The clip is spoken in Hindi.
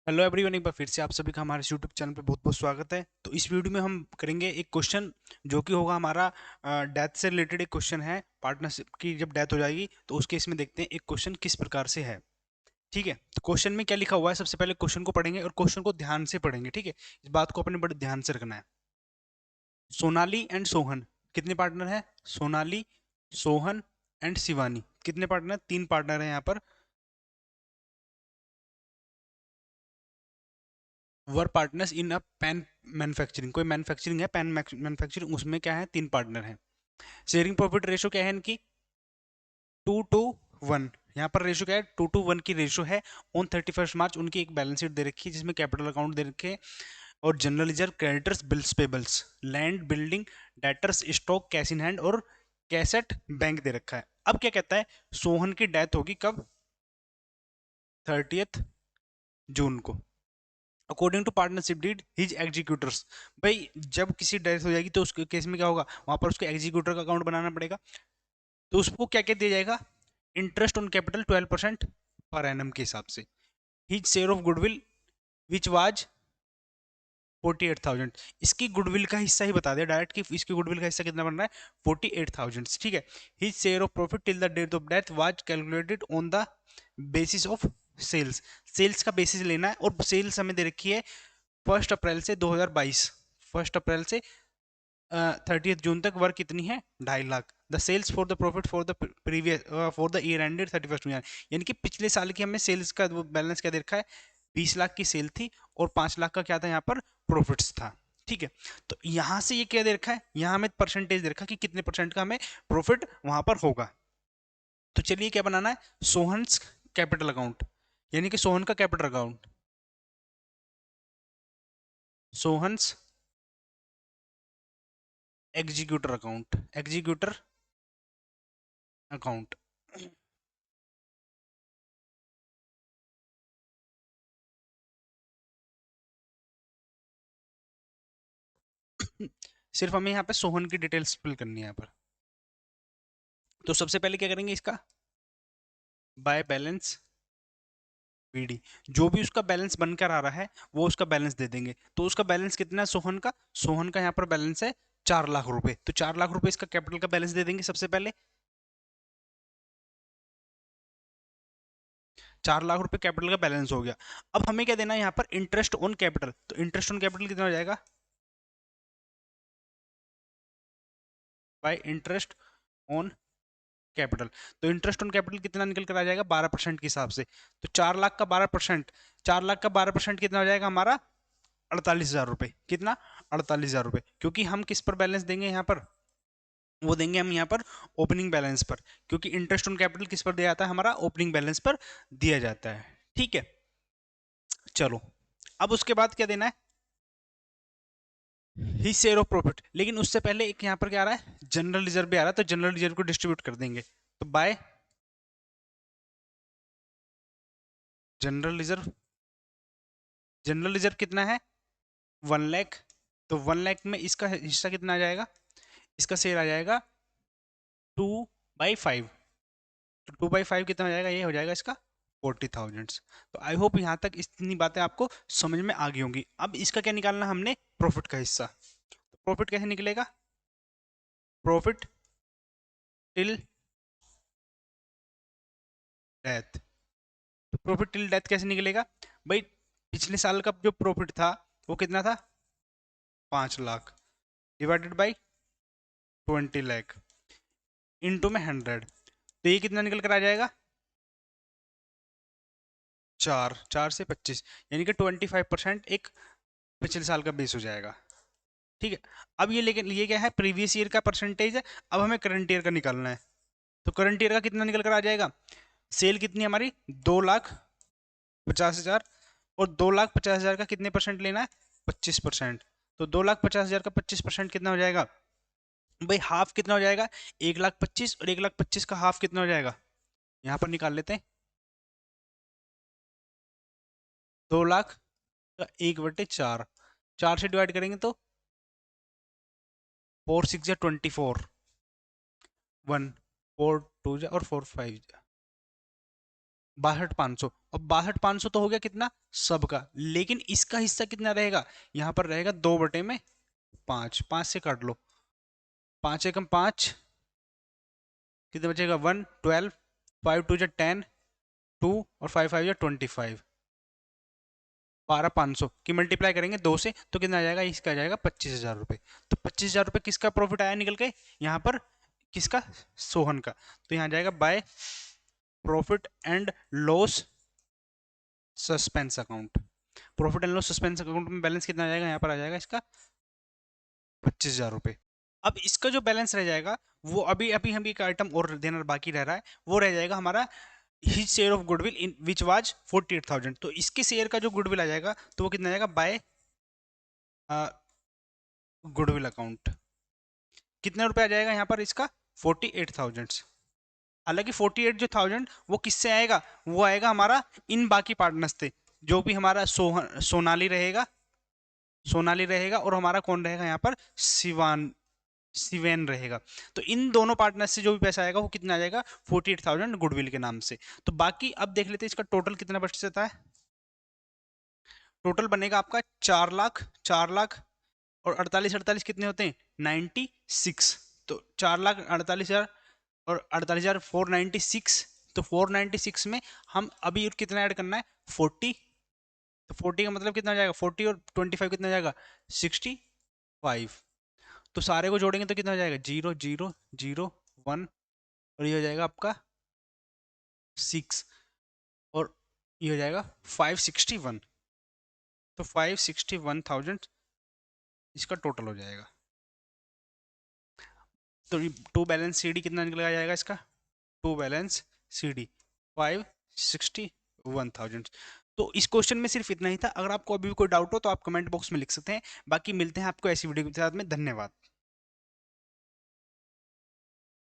हेलो एवरीवन, एक बार फिर से आप सभी का हमारे यूट्यूब चैनल पे बहुत बहुत स्वागत है। तो इस वीडियो में हम करेंगे एक क्वेश्चन जो कि होगा हमारा डेथ से रिलेटेड एक क्वेश्चन है। पार्टनरशिप की जब डेथ हो जाएगी तो उस केस में देखते हैं एक क्वेश्चन किस प्रकार से है। ठीक है, तो क्वेश्चन में क्या लिखा हुआ है, सबसे पहले क्वेश्चन को पढ़ेंगे और क्वेश्चन को ध्यान से पढ़ेंगे। ठीक है, इस बात को अपने बड़े ध्यान से रखना है। सोनाली एंड सोहन कितने पार्टनर हैं? सोनाली, सोहन एंड शिवानी कितने पार्टनर? तीन पार्टनर हैं यहाँ पर। Our partners in a pen manufacturing, कोई मैन्युफैक्चरिंग है, पेन मैन्युफैक्चरिंग, उसमें क्या है, तीन पार्टनर हैं। शेयरिंग प्रॉफिट रेशो क्या है इनकी? 2:1। यहाँ पर रेशो क्या है? 2:1 की रेशो है। ऑन 31 मार्च उनकी एक बैलेंस शीट दे रखी है जिसमें कैपिटल अकाउंट दे रखे हैं और general reserve, creditors, bills payables, land, building, debtors, stock, cash in hand और कैश एट बैंक दे रखा है। अब क्या कहता है, सोहन की डेथ होगी कब? 30 जून को। According to partnership deed his executors. भाई जब किसी डेथ हो जाएगी तो उसके केस में क्या होगा, वहां पर उसको एग्जीक्यूटर का अकाउंट बनाना पड़ेगा। तो उसको क्या क्या दिया जाएगा? Interest on capital 12% per annum के हिसाब से। His share of goodwill which was 48,000। इसकी गुडविल का हिस्सा ही बता दिया डायरेक्ट कि इसकी गुडविल का हिस्सा कितना बन रहा है, 48,000। ठीक है। His share of profit till the date of death was calculated on the basis of sales. Sales का बेसिस लेना है और सेल्स हमें दे रखी है 1 अप्रैल से 2022। 1 अप्रैल से 30 जून तक वर्क कितनी है? 2.5 lakh. The sales for the profit for the previous for the year ended 31 year, यानी कि पिछले साल की हमें सेल्स का बैलेंस क्या दे रखा है? 20 लाख की सेल थी और 5 लाख का क्या था यहाँ पर? प्रॉफिट्स था। ठीक है, तो यहाँ से ये क्या दे रखा है, यहाँ हमें परसेंटेज दे रखा है कि कितने परसेंट का हमें प्रॉफिट वहां पर होगा। तो चलिए क्या बनाना है, सोहन्स कैपिटल अकाउंट, यानी कि सोहन का capital account. Sohan's executor account, executor account. सिर्फ हमें यहाँ पे सोहन की डिटेल्स फिल करनी है यहाँ पर। तो सबसे पहले क्या करेंगे, इसका बाय बैलेंस बीडी, जो भी उसका बैलेंस बनकर आ रहा है वो उसका बैलेंस दे देंगे। तो उसका बैलेंस कितना है सोहन का? सोहन का यहाँ पर बैलेंस है 4 लाख रुपए। तो 4 लाख रुपए इसका कैपिटल का बैलेंस दे देंगे सबसे पहले। 4 लाख रुपए कैपिटल का बैलेंस हो गया। अब हमें क्या देना है यहाँ पर? Interest on capital. तो इंटरेस्ट ऑन कैपिटल कितना हो जाएगा? Bye interest on capital. तो इंटरेस्ट ऑन कैपिटल कितना निकल कर आ जाएगा? 12% के हिसाब से। तो 4 लाख का 12%, 4 लाख का 12% कितना हो जाएगा हमारा? 48,000 रुपए। कितना? 48,000 रुपए। क्योंकि हम किस पर बैलेंस देंगे यहाँ पर? वो देंगे हम यहाँ पर ओपनिंग बैलेंस पर, क्योंकि इंटरेस्ट ऑन कैपिटल किस पर दिया जाता है? हमारा ओपनिंग बैलेंस पर दिया जाता है। ठीक है, चलो अब उसके बाद क्या देना है? ही शेयर ऑफ प्रॉफिट। लेकिन उससे पहले एक यहाँ पर क्या आ रहा है, जनरल रिजर्व भी आ रहा है, तो जनरल रिजर्व को डिस्ट्रीब्यूट कर देंगे। तो bye general reserve, general reserve कितना है? 1 लाख। तो 1 लाख में इसका हिस्सा कितना आ जाएगा? इसका शेयर आ जाएगा 2/5। तो 2/5 कितना हो जाएगा? ये हो जाएगा इसका 40,000। तो आई होप यहाँ तक इतनी बातें आपको समझ में आ गई होंगी। अब इसका क्या निकालना हमने? प्रॉफिट का हिस्सा। तो प्रॉफिट कैसे निकलेगा? Profit till death. तो प्रॉफिट टिल डेथ कैसे निकलेगा भाई? पिछले साल का जो प्रॉफिट था वो कितना था? 5 lakh divided by 20 lakh into में 100। तो ये कितना निकल कर आ जाएगा? 4 4 से 25, यानी कि 25% एक पिछले साल का बेस हो जाएगा। ठीक है, अब ये लेकिन ये क्या है, प्रीवियस ईयर का परसेंटेज है। अब हमें करंट ईयर का निकालना है। तो करंट ईयर का कितना निकल कर आ जाएगा? सेल कितनी है हमारी? 2,50,000। और 2,50,000 का कितने परसेंट लेना है? 25%। तो 2,50,000 का 25% कितना हो जाएगा भाई? हाफ कितना हो जाएगा? 1,25,000। और 1,25,000 का हाफ कितना हो जाएगा? यहाँ पर निकाल लेते हैं। 2 लाख का 1/4, 4 से डिवाइड करेंगे तो 4 6 या 24, 1 4 2 और 4 5 62,500। अब 62,500 तो हो गया कितना सबका, लेकिन इसका हिस्सा कितना रहेगा, यहाँ पर रहेगा 2/5, 5 से काट लो, 5 एकम 5, कितना बचेगा 1, 12, 5 2 जा 10, 2 और 5 5 जा 25, 12,500 की मल्टीप्लाई करेंगे 2 से तो कितना आ जाएगा, इसका आ जाएगा 25,000 रुपये। तो 25,000 रुपये किसका प्रॉफिट आया निकल के यहाँ पर, किसका, सोहन का। तो यहाँ जाएगा by profit and loss suspense account. Profit and loss suspense account में बैलेंस कितना आ जाएगा, यहाँ पर आ जाएगा इसका 25,000 रुपये। अब इसका जो बैलेंस रह जाएगा वो अभी अभी हम एक आइटम और देना बाकी रह रहा है, वो रह जाएगा हमारा his share of goodwill in which was 48,000। तो इसके शेयर का जो गुडविल आ जाएगा तो वो कितना आ जाएगा बाय गुडविल अकाउंट। कितने रुपए आ जाएगा यहाँ पर इसका 48,000। हालांकि 48 जो थाउजेंड वो किससे आएगा, वो आएगा हमारा इन बाकी पार्टनर्स से, जो भी हमारा सोनाली रहेगा, सोनाली रहेगा और हमारा कौन रहेगा यहाँ पर, सिवेन रहेगा। तो इन दोनों पार्टनर से जो भी पैसा आएगा वो कितना आ जाएगा 48,000 गुडविल के नाम से। तो बाकी अब देख लेते हैं इसका टोटल कितना बच जाता है। टोटल बनेगा आपका 4 लाख, 4 लाख और 48 कितने होते हैं 96। तो 4,48,000 और 48,000 496। तो 496 में हम अभी कितना ऐड करना है 40। तो 40 का मतलब कितना हो जाएगा 40 और 25 कितना हो जाएगा 65। तो सारे को जोड़ेंगे तो कितना हो जाएगा 0 0 0 1 और ये हो जाएगा आपका 6 और ये हो जाएगा 561। तो 561,000 इसका टोटल हो जाएगा। तो टू बैलेंस सी डी कितना निकल जाएगा इसका, टू बैलेंस सी डी 561,000। तो इस क्वेश्चन में सिर्फ इतना ही था। अगर आपको अभी भी कोई डाउट हो तो आप कमेंट बॉक्स में लिख सकते हैं। बाकी मिलते हैं आपको ऐसी वीडियो के साथ में। धन्यवाद।